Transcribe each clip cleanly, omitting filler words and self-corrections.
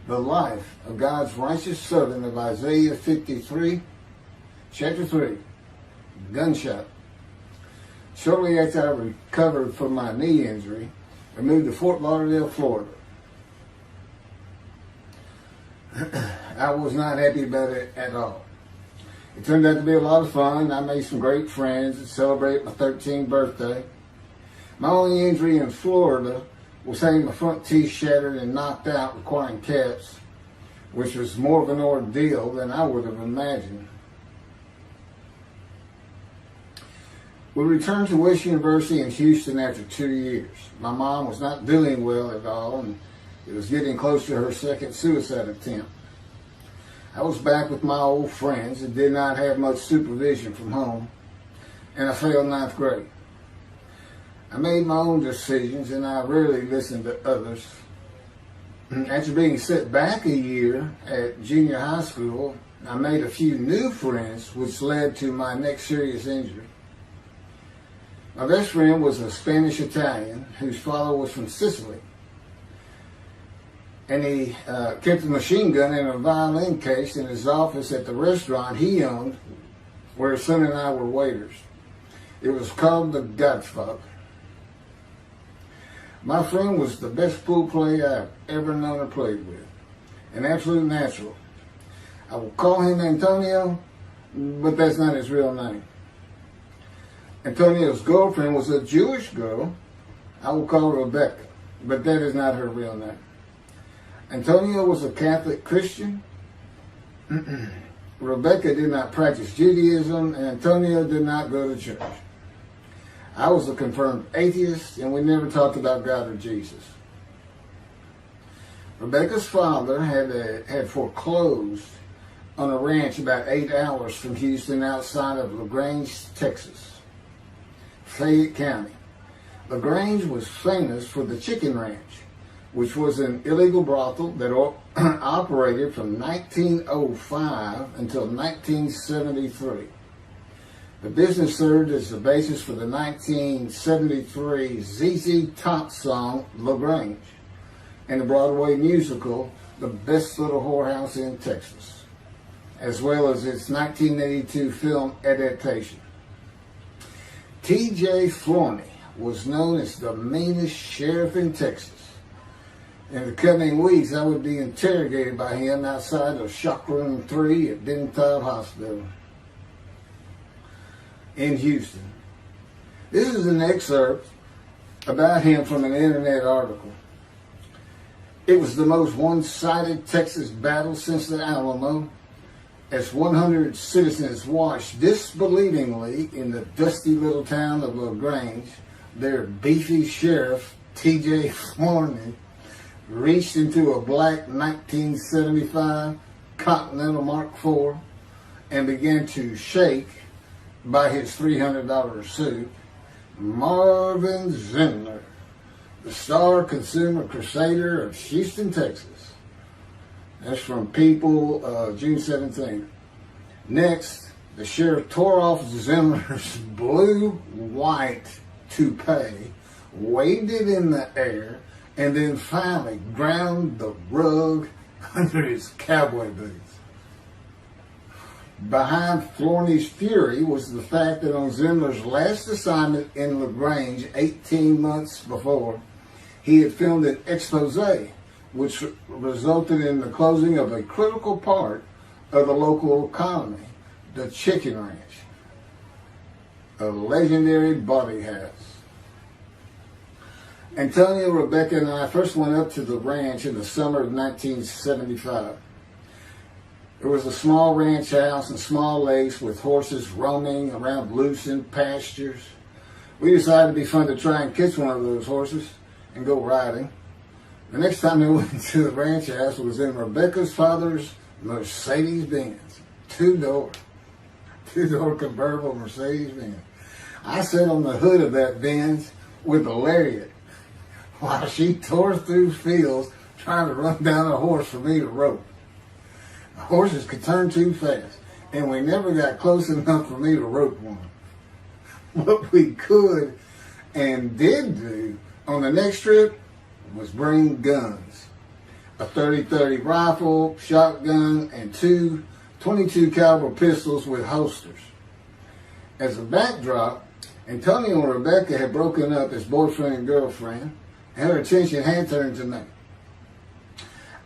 the life of God's righteous servant of Isaiah 53, chapter 3, gunshot. Shortly after I recovered from my knee injury, I moved to Fort Lauderdale, Florida. I was not happy about it at all. It turned out to be a lot of fun. I made some great friends and celebrated my 13th birthday. My only injury in Florida was having my front teeth shattered and knocked out, requiring caps, which was more of an ordeal than I would have imagined. We returned to West University in Houston after 2 years. My mom was not doing well at all, and it was getting close to her second suicide attempt. I was back with my old friends and did not have much supervision from home, and I failed ninth grade. I made my own decisions, and I rarely listened to others. After being set back a year at junior high school, I made a few new friends, which led to my next serious injury. My best friend was a Spanish Italian whose father was from Sicily. And he kept a machine gun and a violin case in his office at the restaurant he owned, where his son and I were waiters. It was called The Godfather. My friend was the best pool player I've ever known or played with, an absolute natural. I will call him Antonio, but that's not his real name. Antonio's girlfriend was a Jewish girl. I will call her Rebecca, but that is not her real name. Antonio was a Catholic Christian. Rebecca did not practice Judaism, and Antonio did not go to church. I was a confirmed atheist, and we never talked about God or Jesus. Rebecca's father had foreclosed on a ranch about 8 hours from Houston outside of LaGrange, Texas, Fayette County. LaGrange was famous for the Chicken Ranch, which was an illegal brothel that operated from 1905 until 1973. The business served as the basis for the 1973 ZZ Top song, LaGrange, and the Broadway musical, The Best Little Whorehouse in Texas, as well as its 1982 film adaptation. T.J. Flourney was known as the meanest sheriff in Texas. In the coming weeks, I would be interrogated by him outside of Shock Room 3 at Denton Hospital in Houston. This is an excerpt about him from an internet article. It was the most one-sided Texas battle since the Alamo, as 100 citizens watched disbelievingly in the dusty little town of LaGrange, their beefy sheriff, T.J. Flourney, reached into a black 1975 Continental Mark IV and began to shake, by his $300 suit, Marvin Zindler, the star consumer crusader of Houston, Texas. That's from People, June 17th. Next, the sheriff tore off Zindler's blue-white toupee, waved it in the air, and then finally ground the rug under his cowboy boots. Behind Flourney's fury was the fact that on Zindler's last assignment in LaGrange 18 months before, he had filmed an expose which resulted in the closing of a critical part of the local economy, the Chicken Ranch, a legendary body house. Antonio, Rebecca, and I first went up to the ranch in the summer of 1975. There was a small ranch house and small lakes with horses roaming around loosened pastures. We decided it'd be fun to try and catch one of those horses and go riding. The next time we went to the ranch house was in Rebecca's father's Mercedes-Benz, two-door convertible Mercedes-Benz. I sat on the hood of that Benz with a lariat while she tore through fields trying to run down a horse for me to rope. The horses could turn too fast, and we never got close enough for me to rope one. What we could and did do on the next trip was bring guns. a 30-30 rifle, shotgun, and two 22 caliber pistols with holsters. As a backdrop, Antonio and Rebecca had broken up as boyfriend and girlfriend, and her attention had turned to me.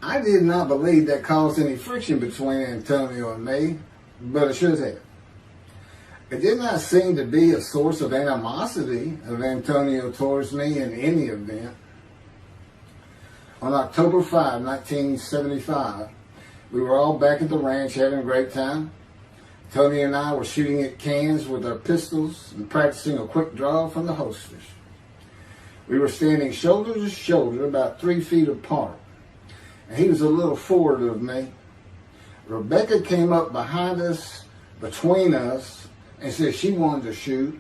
I did not believe that caused any friction between Antonio and me, but it should have. It did not seem to be a source of animosity of Antonio towards me in any event. On October 5, 1975, we were all back at the ranch having a great time. Tony and I were shooting at cans with our pistols and practicing a quick draw from the holsters. We were standing shoulder to shoulder, about 3 feet apart, and he was a little forward of me. Rebecca came up behind us, between us, and said she wanted to shoot.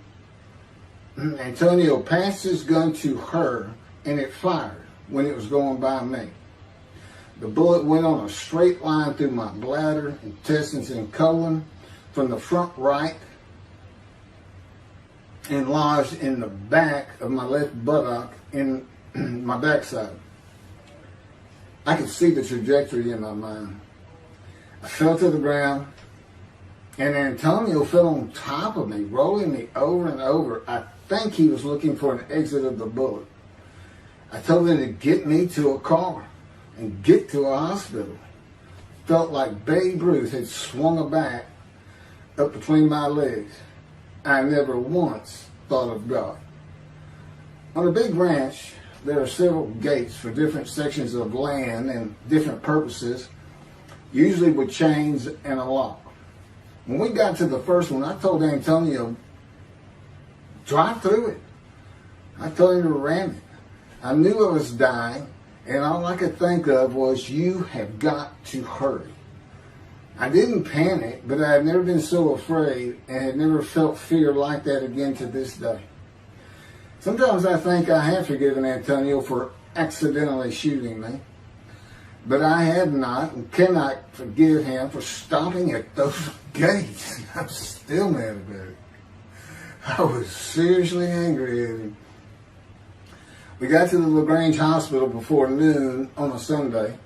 Antonio passed his gun to her, and it fired when it was going by me. The bullet went on a straight line through my bladder, intestines, and colon from the front right and lodged in the back of my left buttock in my backside. I could see the trajectory in my mind. I fell to the ground, and Antonio fell on top of me, rolling me over and over. I think he was looking for an exit of the bullet. I told him to get me to a car and get to a hospital. Felt like Babe Ruth had swung a bat up between my legs. I never once thought of God. On a big ranch, there are several gates for different sections of land and different purposes, usually with chains and a lock. When we got to the first one, I told Antonio, drive through it. I told him to ram it. I knew I was dying, and all I could think of was, you have got to hurry. I didn't panic, but I had never been so afraid and had never felt fear like that again to this day. Sometimes I think I have forgiven Antonio for accidentally shooting me, but I have not and cannot forgive him for stopping at those gates. I'm still mad about it. I was seriously angry at him. We got to the LaGrange Hospital before noon on a Sunday.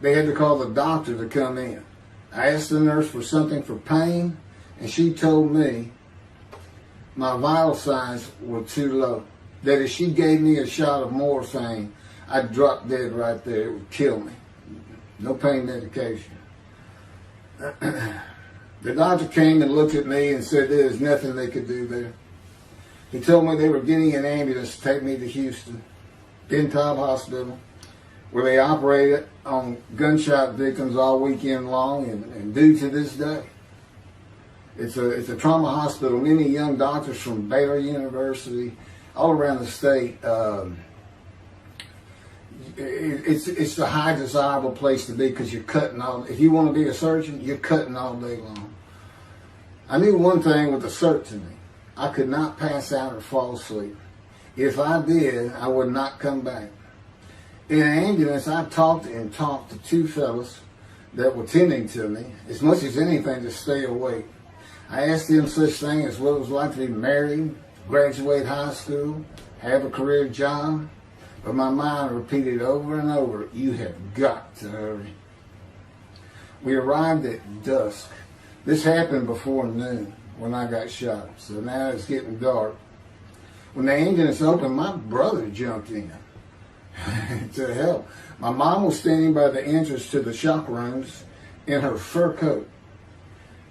They had to call the doctor to come in. I asked the nurse for something for pain, and she told me my vital signs were too low. That if she gave me a shot of morphine, I'd drop dead right there. It would kill me. No pain medication. The doctor came and looked at me and said there was nothing they could do there. He told me they were getting an ambulance to take me to Houston, Ben Taub Hospital, where they operated on gunshot victims all weekend long and do to this day. It's a trauma hospital. Many young doctors from Baylor University, all around the state. It's the high desirable place to be because you're cutting all. If you want to be a surgeon, you're cutting all day long. I knew one thing with the certainty. I could not pass out or fall asleep. If I did, I would not come back. In an ambulance, I talked to two fellas that were tending to me, as much as anything to stay awake. I asked them such things as what it was like to be married, graduate high school, have a career job, but my mind repeated over and over, you have got to hurry. We arrived at dusk. This happened before noon when I got shot, so now it's getting dark. When the ambulance opened, my brother jumped in to help. My mom was standing by the entrance to the shock rooms in her fur coat.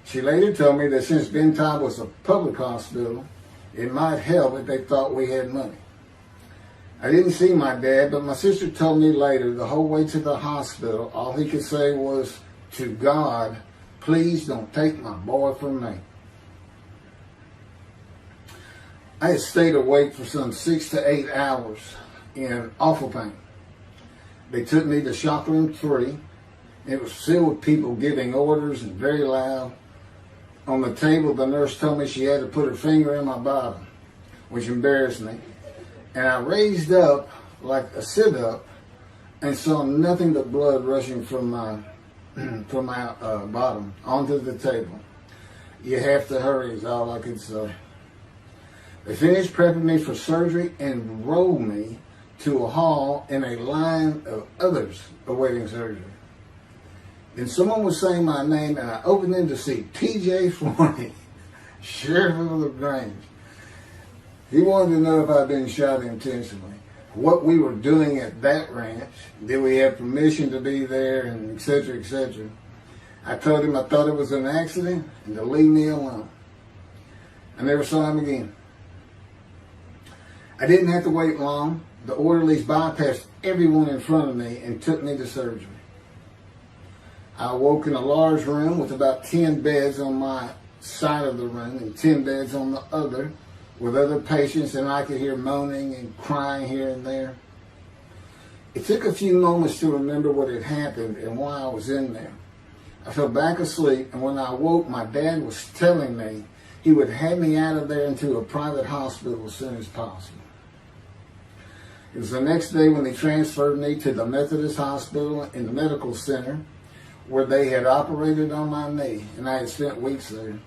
She later told me that since Ben Taub was a public hospital, it might help if they thought we had money. I didn't see my dad, but my sister told me later, the whole way to the hospital, all he could say was, to God, please don't take my boy from me. I had stayed awake for some 6 to 8 hours in awful pain. They took me to shock room 3. It was filled with people giving orders and very loud. On the table, the nurse told me she had to put her finger in my bottom, which embarrassed me. And I raised up like a sit-up and saw nothing but blood rushing from my bottom onto the table. You have to hurry is all I could say. They finished prepping me for surgery and rolled me to a hall in a line of others awaiting surgery. Then someone was saying my name, and I opened in to see T.J. Forney, Sheriff of LaGrange. He wanted to know if I'd been shot intentionally, what we were doing at that ranch, did we have permission to be there, and et cetera, et cetera. I told him I thought it was an accident and to leave me alone. I never saw him again. I didn't have to wait long. The orderlies bypassed everyone in front of me and took me to surgery. I awoke in a large room with about 10 beds on my side of the room and 10 beds on the other, with other patients, and I could hear moaning and crying here and there. It took a few moments to remember what had happened and why I was in there. I fell back asleep, and when I awoke, my dad was telling me he would have me out of there into a private hospital as soon as possible. It was the next day when they transferred me to the Methodist Hospital in the medical center, where they had operated on my knee, and I had spent weeks there.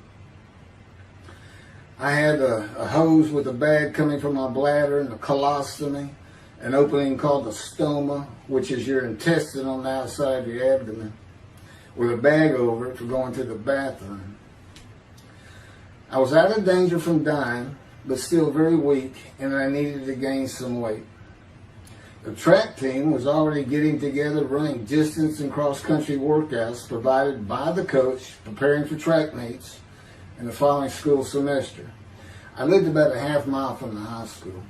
I had a hose with a bag coming from my bladder and a colostomy, an opening called the stoma, which is your intestine on the outside of your abdomen, with a bag over it for going to the bathroom. I was out of danger from dying, but still very weak, and I needed to gain some weight. The track team was already getting together, running distance and cross-country workouts provided by the coach, preparing for track meets in the following school semester. I lived about a half mile from the high school.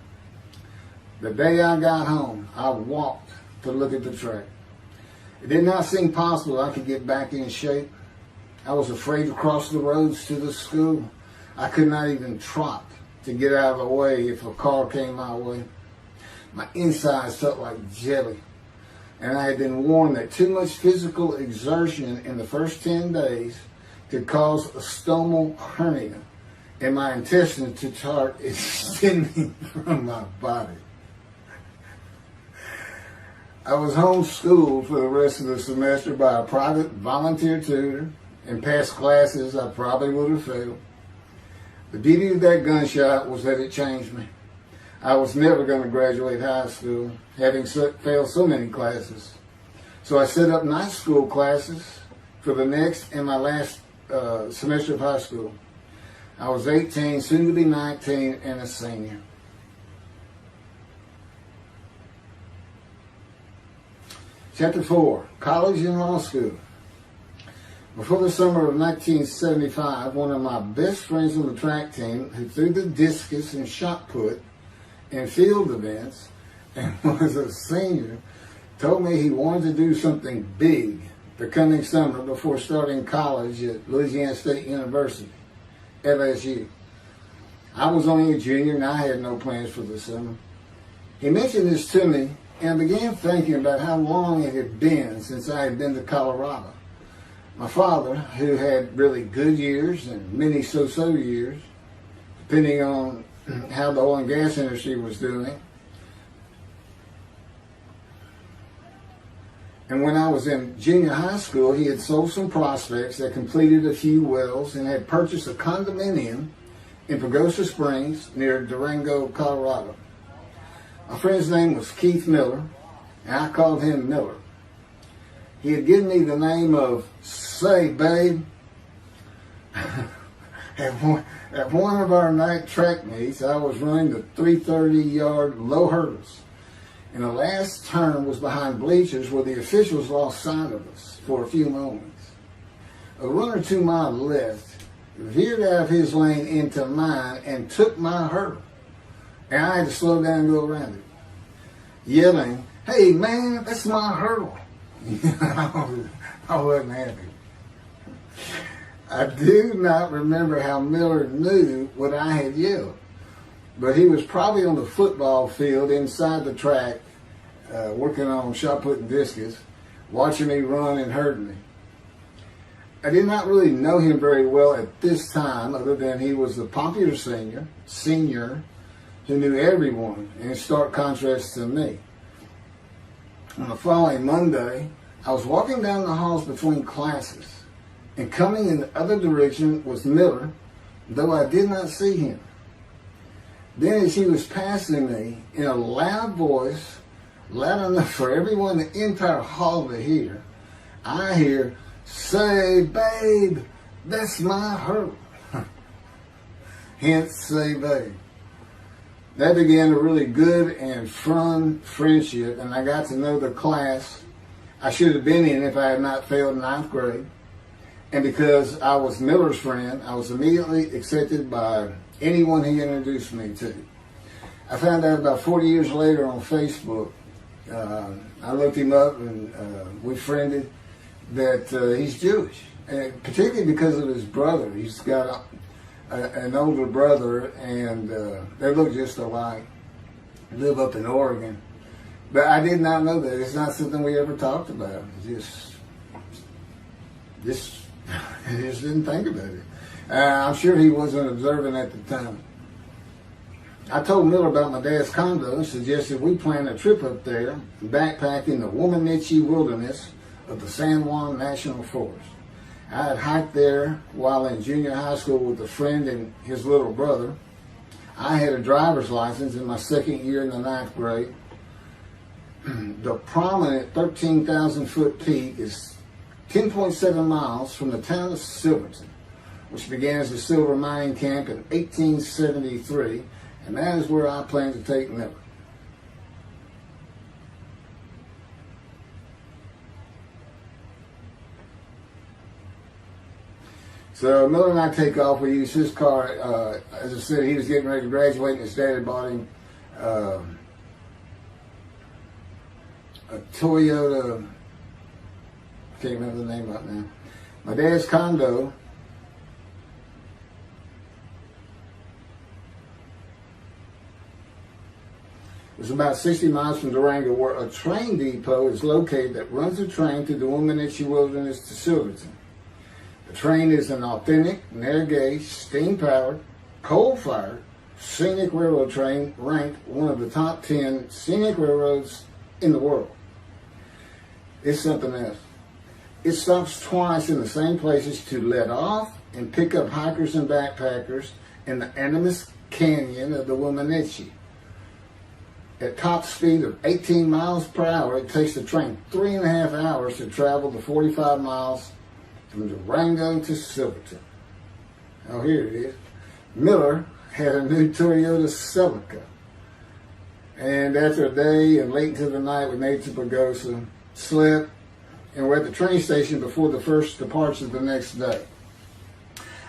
The day I got home, I walked to look at the track. It did not seem possible I could get back in shape. I was afraid to cross the roads to the school. I could not even trot to get out of the way if a car came my way. My insides felt like jelly, and I had been warned that too much physical exertion in the first 10 days could cause a stomal hernia, and my intestines to start extending from my body. I was homeschooled for the rest of the semester by a private volunteer tutor, and passed classes I probably would have failed. The beauty of that gunshot was that it changed me. I was never going to graduate high school, having failed so many classes. So I set up night school classes for the next and my last semester of high school. I was 18, soon to be 19, and a senior. Chapter 4, College and Law School. Before the summer of 1975, one of my best friends on the track team, who threw the discus and shot put in field events and was a senior, told me he wanted to do something big the coming summer before starting college at Louisiana State University, LSU. I was only a junior and I had no plans for the summer. He mentioned this to me, and I began thinking about how long it had been since I had been to Colorado. My father, who had really good years and many so-so years, depending on how the oil and gas industry was doing. And when I was in junior high school, he had sold some prospects that completed a few wells and had purchased a condominium in Pagosa Springs near Durango, Colorado. My friend's name was Keith Miller, and I called him Miller. He had given me the name of Say Babe. At one of our night track meets, I was running the 330-yard low hurdles, and the last turn was behind bleachers where the officials lost sight of us for a few moments. A runner to my left veered out of his lane into mine and took my hurdle, and I had to slow down and go around it, yelling, "Hey man, that's my hurdle." I wasn't happy. I do not remember how Miller knew what I had yelled, but he was probably on the football field inside the track, working on shot put and discus, watching me run and hurting me. I did not really know him very well at this time, other than he was the popular senior who knew everyone, in stark contrast to me. On the following Monday, I was walking down the halls between classes, and coming in the other direction was Miller, though I did not see him. Then as he was passing me, in a loud voice, loud enough for everyone in the entire hall to hear, I hear, "Say, babe, that's my hurt." Hence, say, babe. That began a really good and fun friendship, and I got to know the class I should have been in if I had not failed ninth grade. And because I was Miller's friend, I was immediately accepted by anyone he introduced me to. I found out about 40 years later on Facebook. I looked him up and we friended that he's Jewish, and particularly because of his brother. He's got an older brother, and they look just alike. Live up in Oregon. But I did not know that. It's not something we ever talked about. Just I just didn't think about it. I'm sure he wasn't observant at the time. I told Miller about my dad's condo and suggested we plan a trip up there, backpacking the Womanichi wilderness of the San Juan National Forest. I had hiked there while in junior high school with a friend and his little brother. I had a driver's license in my second year in the ninth grade. The prominent 13,000 foot peak is 10.7 miles from the town of Silverton, which began as a silver mining camp in 1873, and that is where I plan to take Miller. So Miller and I take off. We use his car. As I said, he was getting ready to graduate, and his dad had bought him a Toyota. I can't remember the name right now. My dad's condo was about 60 miles from Durango, where a train depot is located that runs a train through the Womanichi Wilderness to Silverton. The train is an authentic, narrow-gauge, steam-powered, coal-fired, scenic railroad train ranked one of the top 10 scenic railroads in the world. It's something else. It stops twice in the same places to let off and pick up hikers and backpackers in the Animas Canyon of the Womanichi. At top speed of 18 miles per hour, it takes the train 3.5 hours to travel the 45 miles from Durango to Silverton. Oh, here it is. Miller had a new Toyota Celica. And after a day and late into the night, we made it to Pagosa, slept, and we're at the train station before the first departure the next day.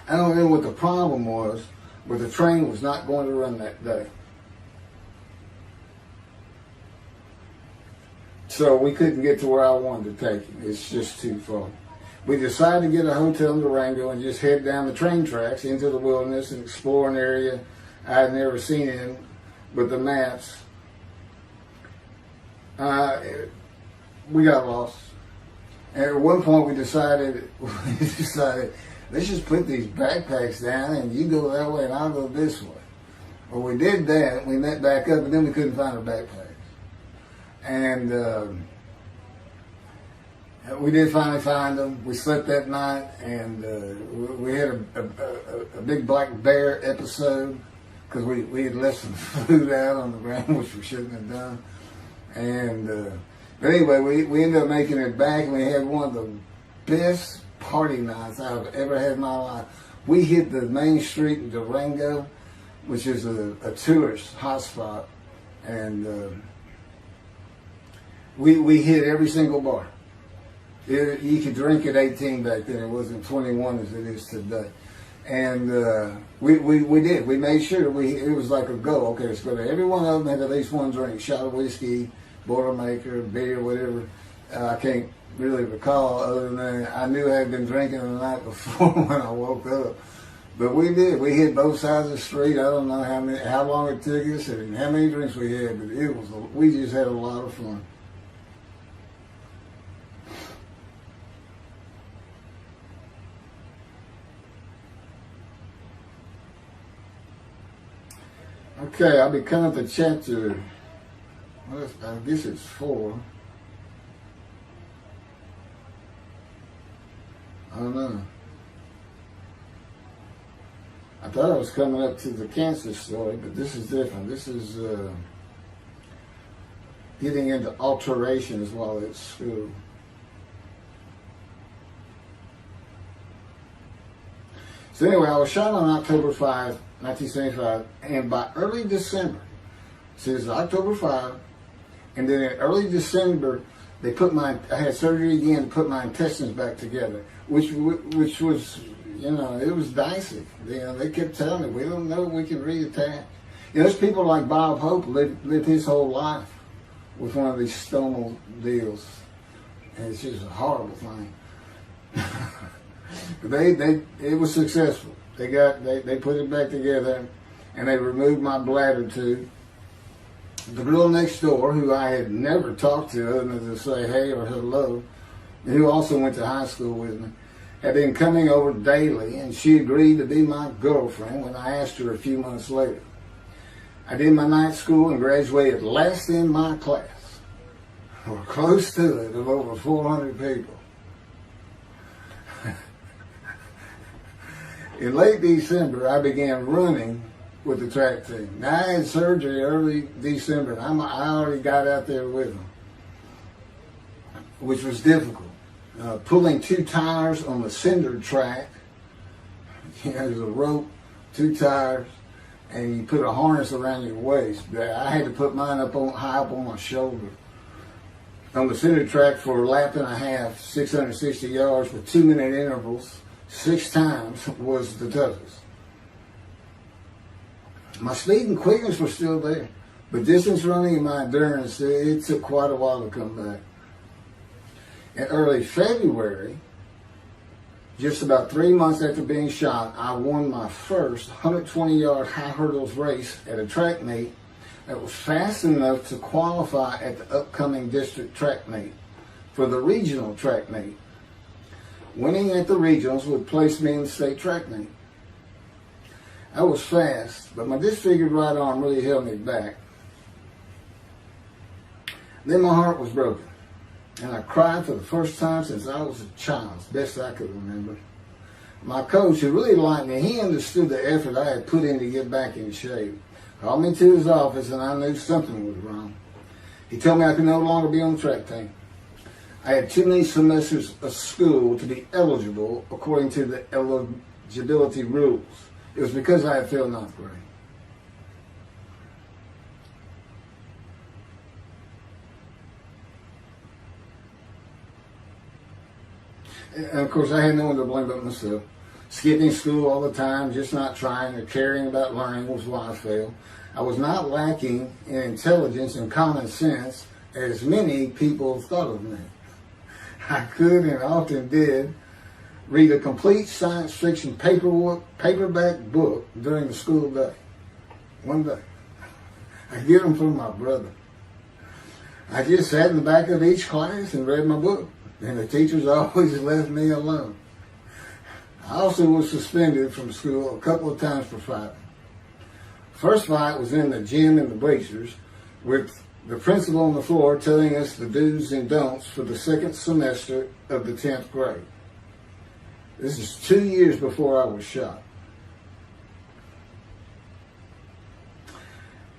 I don't know what the problem was, but the train was not going to run that day. So we couldn't get to where I wanted to take him. It's just too far. We decided to get a hotel in Durango and just head down the train tracks into the wilderness and explore an area I had never seen in with the maps. We got lost. And at one point we decided, let's just put these backpacks down and you go that way and I'll go this way. Well, we did that. We met back up, and then we couldn't find our backpacks. And we did finally find them. We slept that night, and we had a big black bear episode because we had left some food out on the ground, which we shouldn't have done. And but anyway, we ended up making it back, and we had one of the best party nights I've ever had in my life. We hit the main street in Durango, which is a tourist hotspot, and we hit every single bar. You could drink at 18 back then. It wasn't 21 as it is today. And we did. We made sure it was like a go. Okay, let's go there. Every one of them had at least one drink, shot of whiskey, Boilermaker, beer, whatever. I can't really recall other than I knew I had been drinking the night before when I woke up. But we did. We hit both sides of the street. I don't know how long it took us and how many drinks we had, but we just had a lot of fun. Okay, I'll be coming to chapter, well, I guess it's 4. I don't know. I thought I was coming up to the cancer story, but this is different. This is getting into alterations while at school. So anyway, I was shot on October 5, 1975, and by early December, so this is October 5, and then in early December, I had surgery again to put my intestines back together, which was, it was dicey. They kept telling me, we don't know if we can reattach. There's people like Bob Hope lived his whole life with one of these stomal deals, and it's just a horrible thing. It was successful. They put it back together, and they removed my bladder tube. The girl next door, who I had never talked to other than to say hey or hello, and who also went to high school with me, had been coming over daily, and she agreed to be my girlfriend when I asked her a few months later. I did my night school and graduated last in my class, or close to it, of over 400 people. In late December, I began running with the track team. Now, I had surgery early December, and I already got out there with them, which was difficult. Pulling 2 tires on the cinder track, there's a rope, 2 tires, and you put a harness around your waist. I had to put mine high up on my shoulder. On the cinder track for a lap and a half, 660 yards with 2-minute intervals, 6 times was the toughest. My speed and quickness were still there, but distance running and my endurance, it took quite a while to come back. In early February, just about 3 months after being shot, I won my first 120-yard high hurdles race at a track meet that was fast enough to qualify at the upcoming district track meet for the regional track meet. Winning at the regionals would place me in the state track meet. I was fast, but my disfigured right arm really held me back. Then my heart was broken, and I cried for the first time since I was a child, as best I could remember. My coach, who really liked me, he understood the effort I had put in to get back in shape. Called me to his office, and I knew something was wrong. He told me I could no longer be on the track team. I had too many semesters of school to be eligible according to the eligibility rules. It was because I had failed 9th grade. And of course, I had no one to blame but myself. Skipping school all the time, just not trying or caring about learning was why I failed. I was not lacking in intelligence and common sense, as many people thought of me. I could and often did read a complete science fiction paperback book during the school day. One day. I get them from my brother. I just sat in the back of each class and read my book, and the teachers always left me alone. I also was suspended from school a couple of times for fighting. First fight was in the gym in the bleachers with the principal on the floor telling us the do's and don'ts for the second semester of the 10th grade. This is 2 years before I was shot.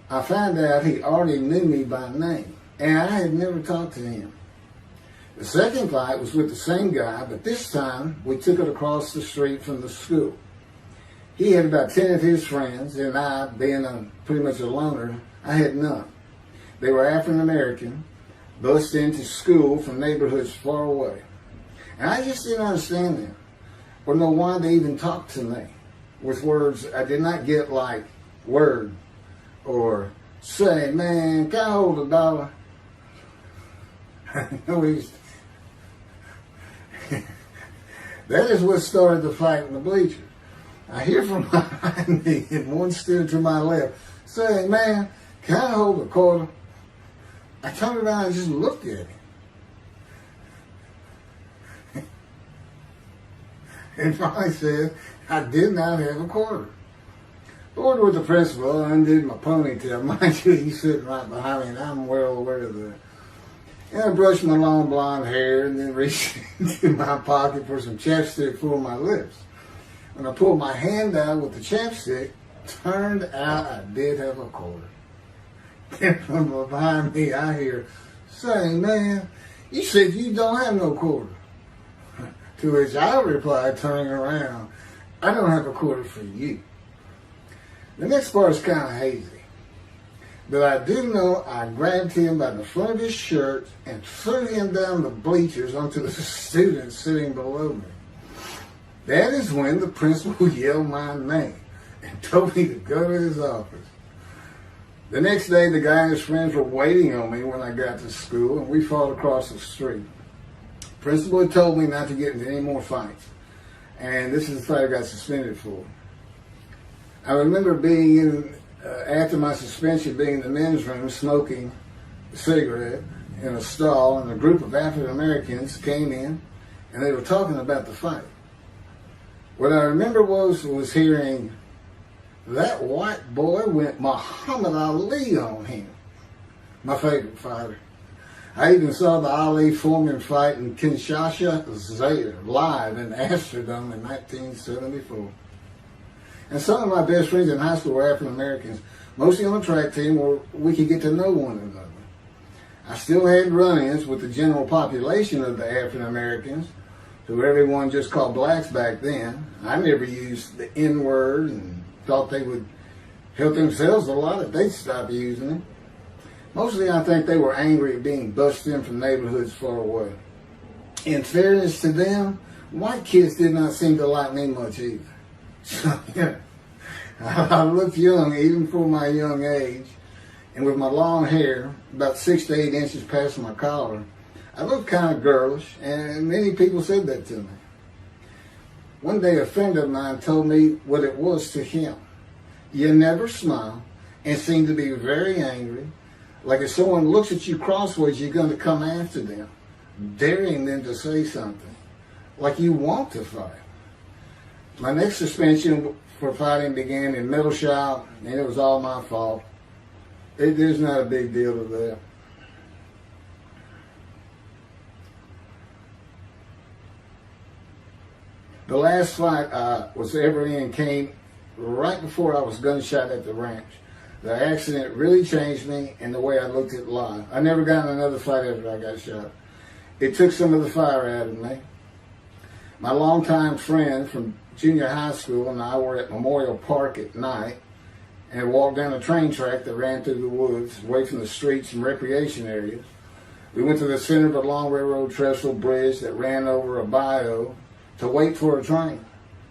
I found out he already knew me by name, and I had never talked to him. The second fight was with the same guy, but this time we took it across the street from the school. He had about 10 of his friends, and I, being pretty much a loner, I had none. They were African American, bused into school from neighborhoods far away. And I just didn't understand them, or know why they even talked to me with words I did not get, like word, or say, man, can I hold $1? That is what started the fight in the bleachers. I hear from behind me, and one stood to my left, saying, man, can I hold $1? I turned around and just looked at him. And finally said, I did not have $1. Bored with the principal, I undid my ponytail. Mind you, he's sitting right behind me, and I'm well aware of that. And I brushed my long blonde hair and then reached into my pocket for some chapstick for my lips. When I pulled my hand out with the chapstick, turned out I did have a quarter. And from behind me, I hear, "Say, man, you said you don't have no quarter." To which I replied, turning around, "I don't have a quarter for you." The next part is kind of hazy. But I do know I grabbed him by the front of his shirt and threw him down the bleachers onto the students sitting below me. That is when the principal yelled my name and told me to go to his office. The next day, the guy and his friends were waiting on me when I got to school, and we fought across the street. The principal had told me not to get into any more fights, and this is the fight I got suspended for. I remember being in, after my suspension, being in the men's room smoking a cigarette in a stall, and a group of African Americans came in, and they were talking about the fight. What I remember was hearing, "That white boy went Muhammad Ali on him." My favorite fighter. I even saw the Ali-Foreman fight in Kinshasa, Zaire, live in Amsterdam in 1974. And some of my best friends in high school were African Americans, mostly on the track team where we could get to know one another. I still had run-ins with the general population of the African Americans, who everyone just called blacks back then. I never used the N-word and thought they would help themselves a lot if they'd stop using it. Mostly I think they were angry at being bussed in from neighborhoods far away. In fairness to them, white kids did not seem to like me much either. So, yeah, I looked young even for my young age, and with my long hair, about 6 to 8 inches past my collar, I looked kind of girlish, and many people said that to me. One day a friend of mine told me what it was to him. You never smile and seem to be very angry, like if someone looks at you crossways, you're going to come after them, daring them to say something, like you want to fight. My next suspension for fighting began in middle shop, and it was all my fault. There's not a big deal to that. The last fight I was ever in came right before I was gunshot at the ranch. The accident really changed me and the way I looked at life. I never got in another fight after I got shot. It took some of the fire out of me. My longtime friend from junior high school and I were at Memorial Park at night and walked down a train track that ran through the woods, away from the streets and recreation areas. We went to the center of a long railroad trestle bridge that ran over a bayou to wait for a train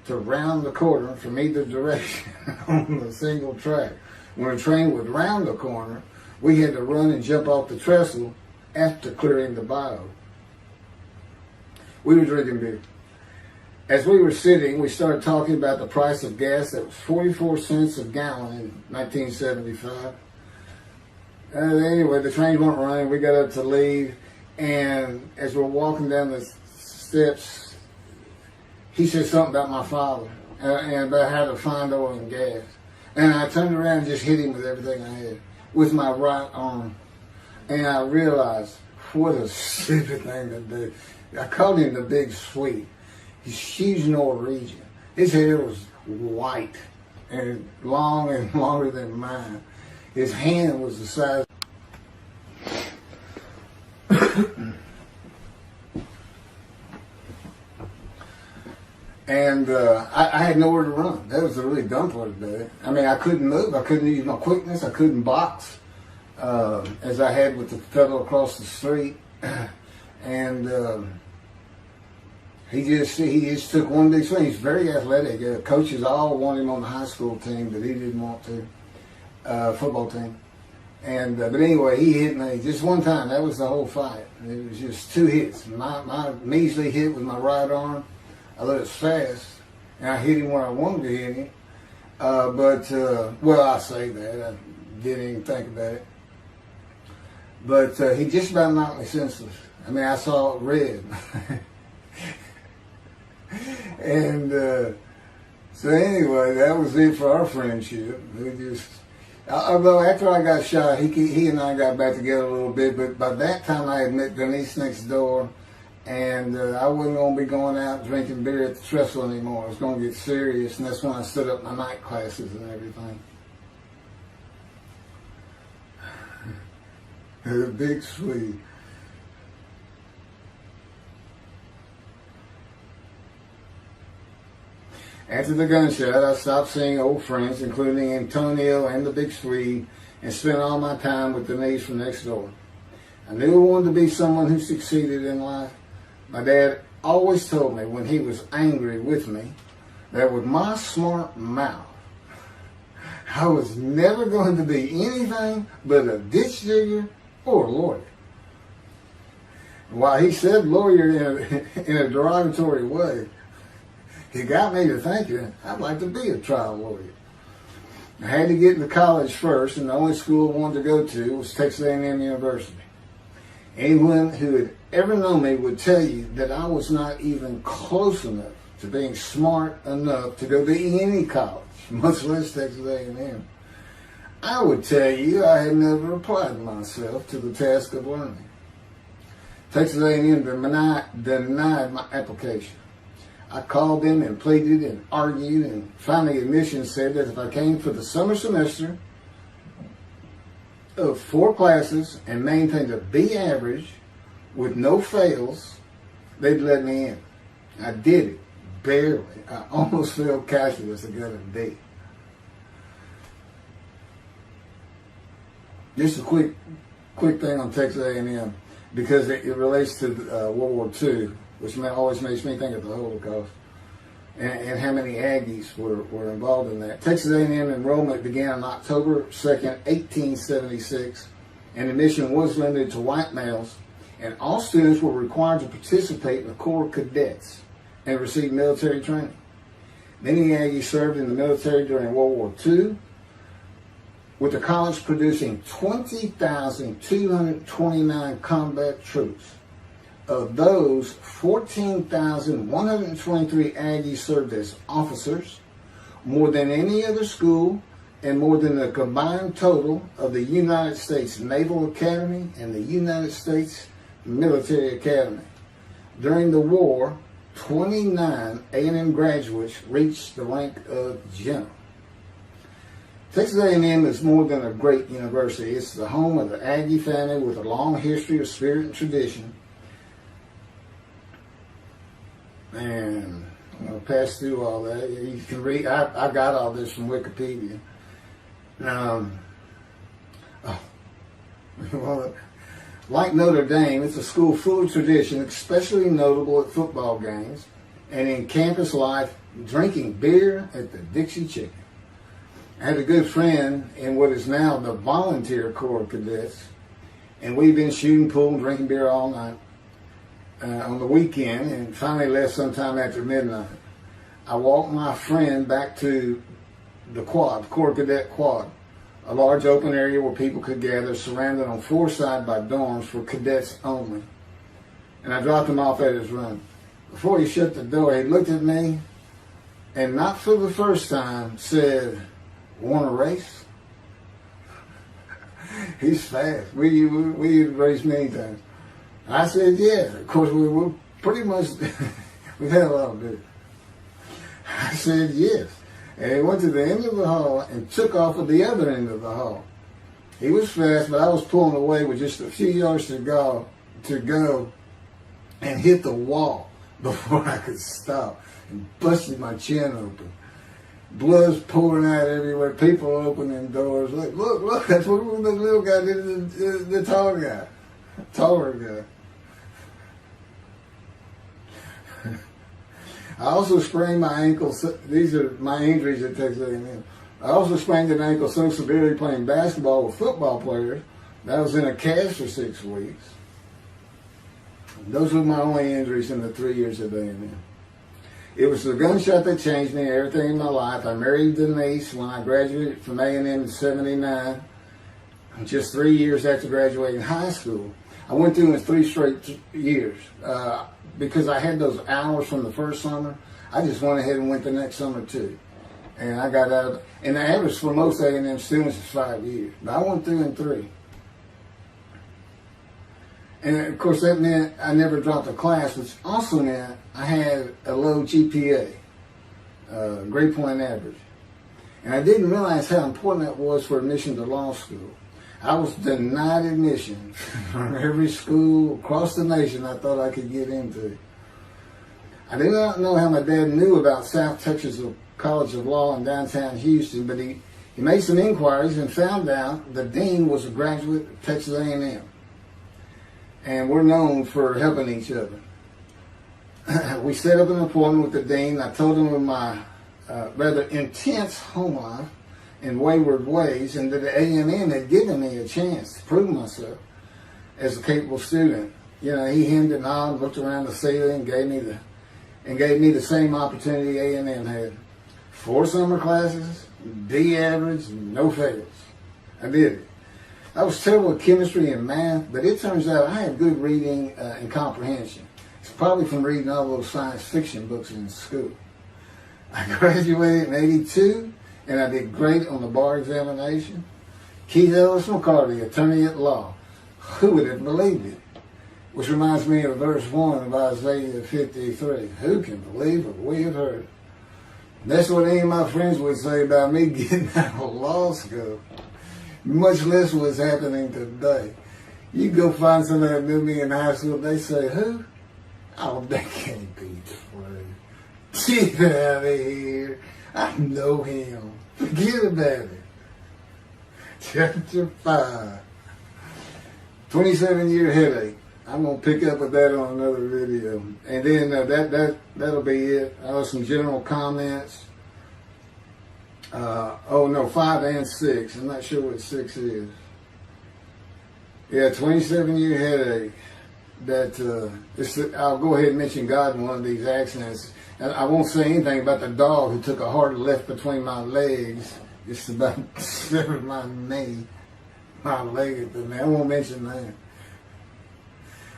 to round the corner from either direction on the single track. When a train would round the corner, we had to run and jump off the trestle after clearing the bayou. We were drinking beer. As we were sitting, we started talking about the price of gas that was 44 cents a gallon in 1975. Anyway, the trains weren't running. We got up to leave, and as we're walking down the steps, he said something about my father and about how to find oil and gas. And I turned around and just hit him with everything I had, with my right arm. And I realized, what a stupid thing to do. I called him the Big Sweet. He's huge Norwegian. His hair was white and long and longer than mine. His hand was the size. And I had nowhere to run. That was the really dumb part of it. I mean, I couldn't move. I couldn't use my quickness. I couldn't box as I had with the fellow across the street. And he just took one big swing. He's very athletic. Coaches all want him on the high school team, but he didn't want to. Football team. And but anyway, he hit me just one time. That was the whole fight. It was just 2 hits. My measly hit with my right arm. I let it fast, and I hit him where I wanted to hit him. Well, I say that. I didn't even think about it. But he just about knocked me senseless. I mean, I saw red. And so anyway, that was it for our friendship. We just, although after I got shot, he and I got back together a little bit. But by that time, I had met Denise next door, And I wasn't going to be going out drinking beer at the trestle anymore. It was going to get serious, and that's when I set up my night classes and everything. The big Swede. After the gunshot, I stopped seeing old friends, including Antonio and the big Swede, and spent all my time with Denise from next door. I knew I wanted to be someone who succeeded in life. My dad always told me when he was angry with me that with my smart mouth, I was never going to be anything but a ditch digger or a lawyer. While he said lawyer in a derogatory way, he got me to thinking I'd like to be a trial lawyer. I had to get into college first, and the only school I wanted to go to was Texas A&M University. Anyone who had ever known me would tell you that I was not even close enough to being smart enough to go to any college, much less Texas A&M. I would tell you I had never applied myself to the task of learning. Texas A&M denied my application. I called them and pleaded and argued, and finally admissions said that if I came for the summer semester of 4 classes and maintained a B average with no fails, they'd let me in. I did it, barely. I almost failed calculus and got a D. Just a quick thing on Texas A&M, because it relates to World War II, which always makes me think of the Holocaust, and how many Aggies were involved in that. Texas A&M enrollment began on October 2nd, 1876, and admission was limited to white males, and all students were required to participate in the Corps of Cadets and receive military training. Many Aggies served in the military during World War II, with the college producing 20,229 combat troops. Of those, 14,123 Aggies served as officers, more than any other school, and more than the combined total of the United States Naval Academy and the United States Military Academy. During the war, 29 A&M graduates reached the rank of general. Texas A&M is more than a great university. It's the home of the Aggie family with a long history of spirit and tradition. And I'll pass through all that. You can read. I got all this from Wikipedia. Well, like Notre Dame, it's a school full of tradition, especially notable at football games and in campus life, drinking beer at the Dixie Chicken. I had a good friend in what is now the Volunteer Corps of Cadets, and we've been shooting pool and drinking beer all night on the weekend, and finally left sometime after midnight. I walked my friend back to the quad, Corps Cadet Quad, a large open area where people could gather, surrounded on 4 sides by dorms for cadets only. And I dropped him off at his room. Before he shut the door, he looked at me, and not for the first time, said, "Want to race?" He's fast. We raced many times. I said, yeah. Of course, we were pretty much, we've had a lot of beer. I said, yes. And he went to the end of the hall and took off at the other end of the hall. He was fast, but I was pulling away with just a few yards to go and hit the wall before I could stop and busted my chin open. Blood's pouring out everywhere. People opening doors. Look, that's what the little guy did to the tall guy. Taller guy. I also sprained my ankle. These are my injuries at Texas A&M. I also sprained an ankle so severely playing basketball with football players that I was in a cast for 6 weeks. Those were my only injuries in the 3 years at A&M. It was the gunshot that changed me, everything in my life. I married Denise when I graduated from A&M in '79, just 3 years after graduating high school. I went through in 3 straight years. Because I had those hours from the first summer, I just went ahead and went the next summer too. And I got out, and the average for most A&M students is 5 years. But I went through in 3. And of course that meant I never dropped a class, which also meant I had a low GPA, grade point average. And I didn't realize how important that was for admission to law school. I was denied admission from every school across the nation I thought I could get into. I did not know how my dad knew about South Texas College of Law in downtown Houston, but he made some inquiries and found out the dean was a graduate of Texas A&M. And we're known for helping each other. We set up an appointment with the dean. I told him of my rather intense home life and wayward ways, and that the A&M had given me a chance to prove myself as a capable student. You know, he hemmed and hawed, looked around the ceiling, and gave me the same opportunity A&M had. 4 summer classes, D average, no fails. I did it. I was terrible at chemistry and math, but it turns out I had good reading and comprehension. It's probably from reading all those science fiction books in school. I graduated in '82, and I did great on the bar examination. Keith Ellis McCarty, attorney at law. Who would have believed it? Which reminds me of verse 1 of Isaiah 53. Who can believe what we have heard? That's what any of my friends would say about me getting out of law school. Much less what's happening today. You go find somebody that knew me in high school, they say, who? Oh, that can't be true. Get out of here. I know him. Forget about it. Chapter 5. 27-year headache. I'm going to pick up with that on another video. And then that'll be it. I'll have some general comments. 5 and 6. I'm not sure what 6 is. Yeah, 27-year headache. I'll go ahead and mention God in one of these accidents. And I won't say anything about the dog who took a hard left between my legs, just about severed my knee, my leg at the knee. I won't mention that.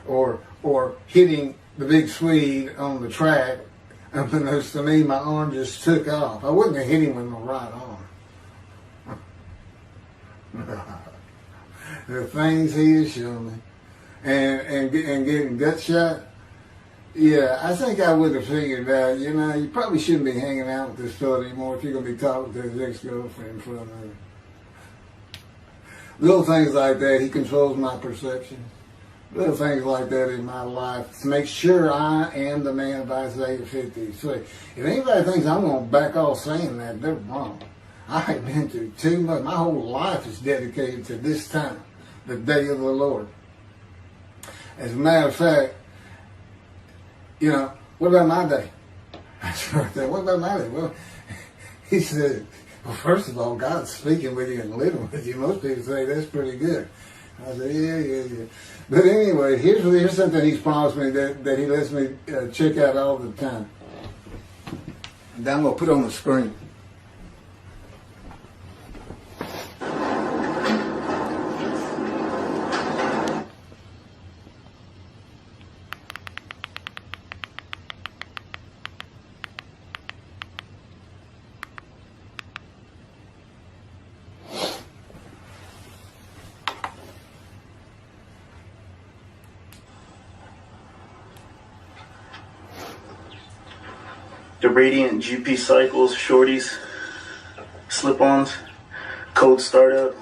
Or hitting the big Swede on the track. Unbeknownst to me, my arm just took off. I wouldn't have hit him with my right arm. The things he has shown me. And getting gut shot. Yeah, I think I would have figured out, you probably shouldn't be hanging out with this fella anymore if you're going to be talking to his ex-girlfriend in front of her. Little things like that, he controls my perception. Little things like that in my life to make sure I am the man of Isaiah 53. If anybody thinks I'm going to back off saying that, they're wrong. I've been through too much. My whole life is dedicated to this time, the day of the Lord. As a matter of fact, what about my day? I said, what about my day? Well, he said, well, first of all, God's speaking with you and living with you. Most people say that's pretty good. I said, yeah. But anyway, here's something he's promised me that he lets me check out all the time. And I'm going to put on the screen. The Radiant GP Cycles, Shorties, Slip-Ons, Cold Startup.